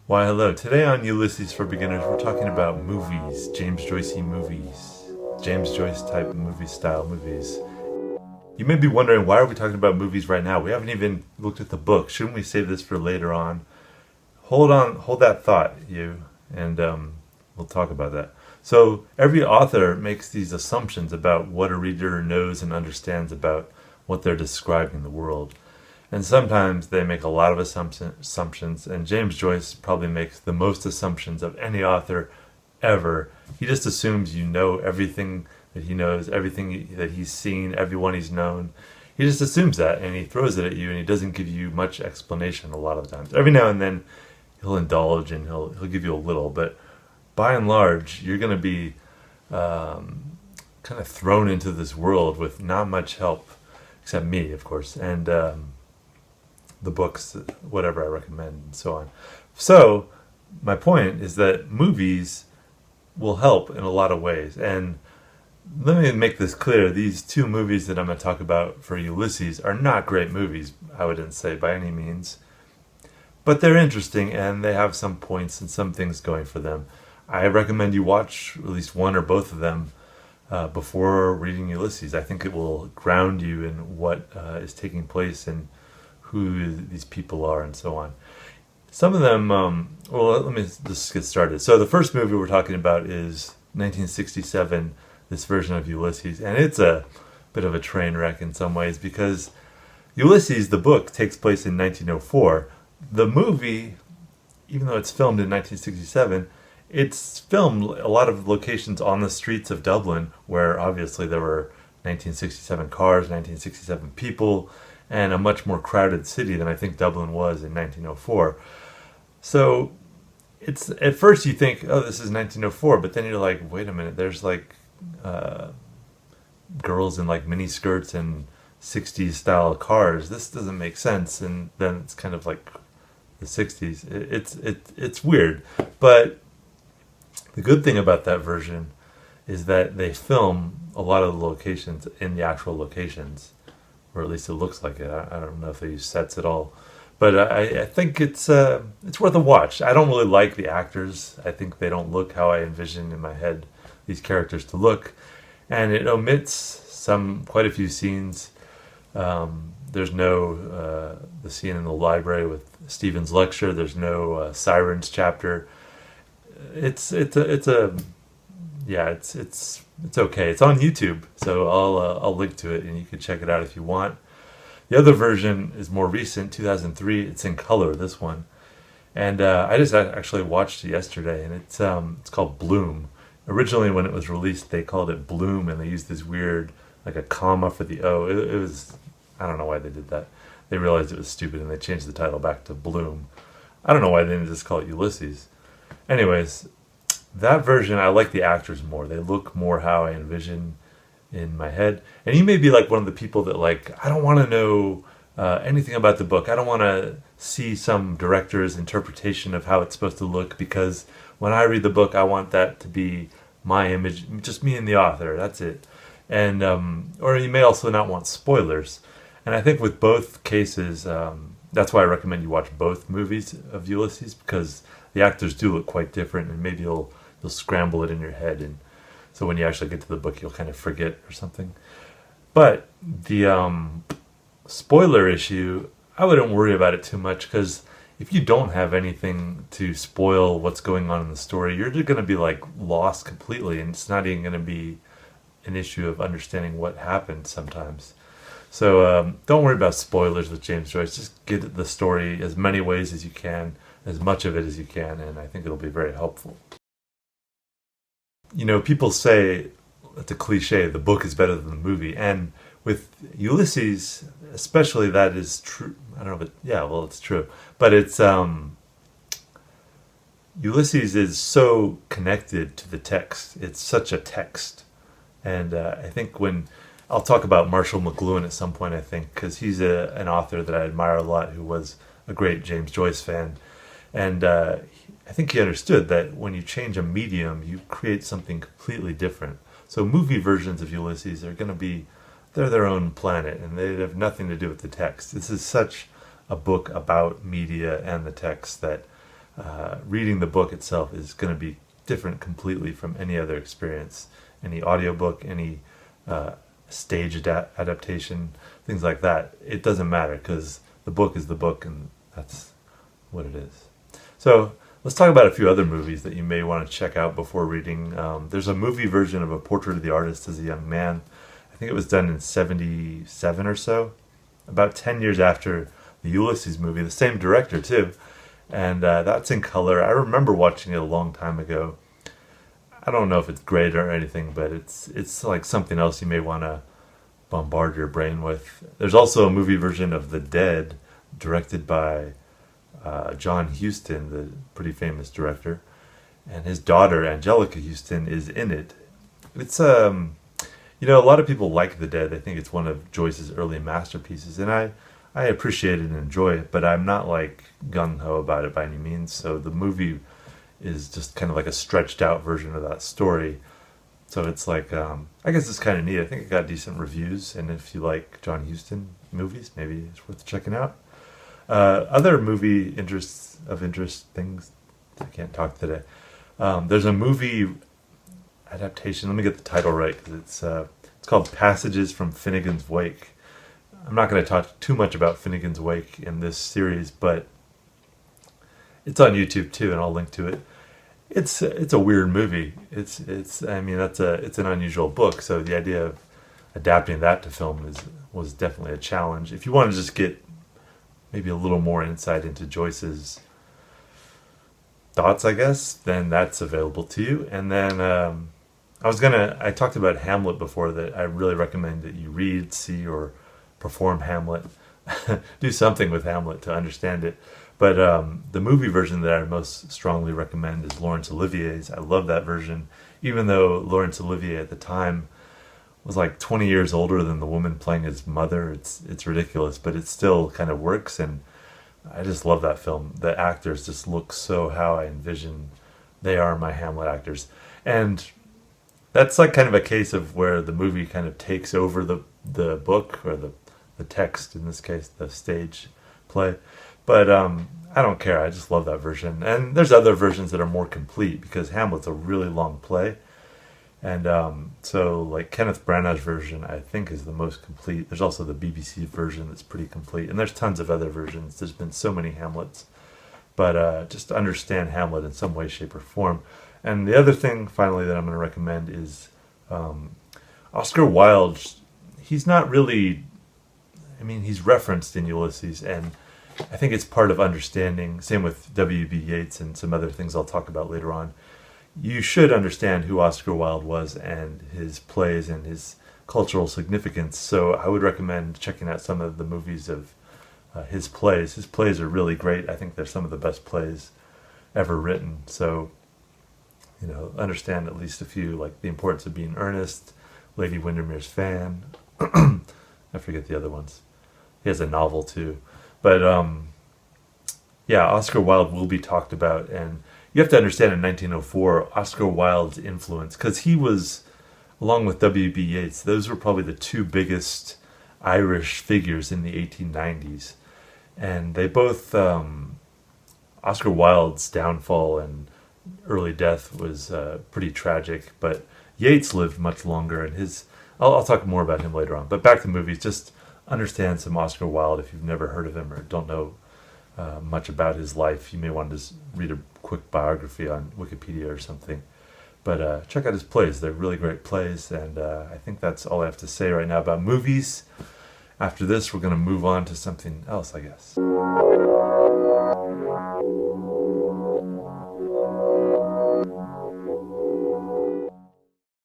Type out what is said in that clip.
Why, hello. Today on Ulysses for Beginners, we're talking about movies, James Joyce movies, James Joyce type movie style movies. You may be wondering, why are we talking about movies right now? We haven't even looked at the book. Shouldn't we save this for later on? Hold on, hold that thought, you, and we'll talk about that. So every author makes these assumptions about what a reader knows and understands about what they're describing in the world. And sometimes they make a lot of assumptions, and James Joyce probably makes the most assumptions of any author ever. He just assumes you know everything that he knows, everything that he's seen, everyone he's known. He just assumes that, and he throws it at you, and he doesn't give you much explanation a lot of the times. Every now and then he'll indulge, and he'll give you a little, but by and large, you're going to be kind of thrown into this world with not much help, except me, of course, and the books, whatever I recommend, and so on. So my point is that movies will help in a lot of ways. And let me make this clear. These two movies that I'm going to talk about for Ulysses are not great movies, I wouldn't say by any means. But they're interesting, and they have some points and some things going for them. I recommend you watch at least one or both of them before reading Ulysses. I think it will ground you in what is taking place and who these people are and so on. Some of them, well, let me just get started. So the first movie we're talking about is 1967, this version of Ulysses, and it's a bit of a train wreck in some ways because Ulysses, the book, takes place in 1904. The movie, even though it's filmed in 1967, it's filmed a lot of locations on the streets of Dublin where obviously there were 1967 cars, 1967 people, and a much more crowded city than I think Dublin was in 1904. So it's at first you think, oh, this is 1904, but then you're like, wait a minute, there's like girls in like mini skirts and 60s style cars. This doesn't make sense. And then it's kind of like the 60s. It's weird, but the good thing about that version is that they film a lot of the locations in the actual locations, or at least it looks like it. I don't know if they use sets at all, but I think it's worth a watch. I don't really like the actors. I think they don't look how I envision in my head these characters to look, and it omits quite a few scenes. There's no the scene in the library with Stephen's lecture. There's no Sirens chapter. It's okay. It's on YouTube, so I'll link to it, and you can check it out if you want. The other version is more recent, 2003. It's in color, this one, and I just actually watched it yesterday, and it's called Bloom. Originally, when it was released, they called it Bloom, and they used this weird, like a comma for the O. It was, I don't know why they did that. They realized it was stupid, and they changed the title back to Bloom. I don't know why they didn't just call it Ulysses. Anyways, that version, I like the actors more. They look more how I envision in my head. And you may be like one of the people that like, I don't want to know anything about the book. I don't want to see some director's interpretation of how it's supposed to look, because when I read the book, I want that to be my image, just me and the author. That's it. And or you may also not want spoilers. And I think with both cases, that's why I recommend you watch both movies of Ulysses, because the actors do look quite different, and maybe you'll scramble it in your head, and so when you actually get to the book, you'll kind of forget or something. But the spoiler issue, I wouldn't worry about it too much, because if you don't have anything to spoil what's going on in the story, you're just going to be like lost completely, and it's not even going to be an issue of understanding what happened sometimes. So don't worry about spoilers with James Joyce. Just get the story as many ways as you can, as much of it as you can, and I think it'll be very helpful. You know, people say, it's a cliche, the book is better than the movie, and with Ulysses, especially, that is true. I don't know, but yeah, well, it's true. But it's, Ulysses is so connected to the text. It's such a text. And I think I'll talk about Marshall McLuhan at some point, I think, because he's an author that I admire a lot, who was a great James Joyce fan. And I think he understood that when you change a medium, you create something completely different. So movie versions of Ulysses are going to be, they're their own planet, and they have nothing to do with the text. This is such a book about media and the text that reading the book itself is going to be different completely from any other experience. Any audiobook, any stage adaptation, things like that. It doesn't matter because the book is the book and that's what it is. So let's talk about a few other movies that you may want to check out before reading. There's a movie version of A Portrait of the Artist as a Young Man. I think it was done in 77 or so, about 10 years after the Ulysses movie, the same director too. And that's in color. I remember watching it a long time ago. I don't know if it's great or anything, but it's like something else you may want to bombard your brain with. There's also a movie version of The Dead, directed by John Huston, the pretty famous director, and his daughter Angelica Huston is in it. It's a lot of people like The Dead. They think it's one of Joyce's early masterpieces, and I appreciate it and enjoy it, but I'm not like gung-ho about it by any means. So the movie is just kind of like a stretched out version of that story. So it's like, I guess it's kind of neat. I think it got decent reviews, and if you like John Huston movies, maybe it's worth checking out. Other movie interest things, I can't talk today. There's a movie adaptation, let me get the title right, because it's called Passages from Finnegan's Wake. I'm not going to talk too much about Finnegan's Wake in this series, but it's on YouTube too, and I'll link to it. It's a weird movie. It's an unusual book, so the idea of adapting that to film was definitely a challenge. If you want to just get maybe a little more insight into Joyce's thoughts, I guess, then that's available to you. And then I talked about Hamlet before, that I really recommend that you read, see, or perform Hamlet. Do something with Hamlet to understand it. But the movie version that I most strongly recommend is Laurence Olivier's. I love that version, even though Laurence Olivier at the time was like 20 years older than the woman playing his mother. It's ridiculous, but it still kind of works, and I just love that film. The actors just look so how I envision they are my Hamlet actors. And that's like kind of a case of where the movie kind of takes over the book, or the text, in this case, the stage play. But I don't care. I just love that version. And there's other versions that are more complete, because Hamlet's a really long play. And so like Kenneth Branagh's version, I think, is the most complete. There's also the BBC version that's pretty complete. And there's tons of other versions. There's been so many Hamlets. But just to understand Hamlet in some way, shape, or form. And the other thing, finally, that I'm going to recommend is Oscar Wilde. He's not really... he's referenced in Ulysses, and I think it's part of understanding. Same with W.B. Yeats and some other things I'll talk about later on. You should understand who Oscar Wilde was and his plays and his cultural significance. So I would recommend checking out some of the movies of his plays. His plays are really great. I think they're some of the best plays ever written. So, understand at least a few, like The Importance of Being Earnest, Lady Windermere's Fan. I forget the other ones. He has a novel too. But Oscar Wilde will be talked about, and you have to understand in 1904 Oscar Wilde's influence, because he was, along with W.B. Yeats, those were probably the two biggest Irish figures in the 1890s, and they both Oscar Wilde's downfall and early death was pretty tragic, but Yeats lived much longer, and I'll talk more about him later on. But back to movies, just understand some Oscar Wilde if you've never heard of him or don't know much about his life. You may want to just read a quick biography on Wikipedia or something. But check out his plays. They're really great plays, and I think that's all I have to say right now about movies. After this, we're going to move on to something else, I guess.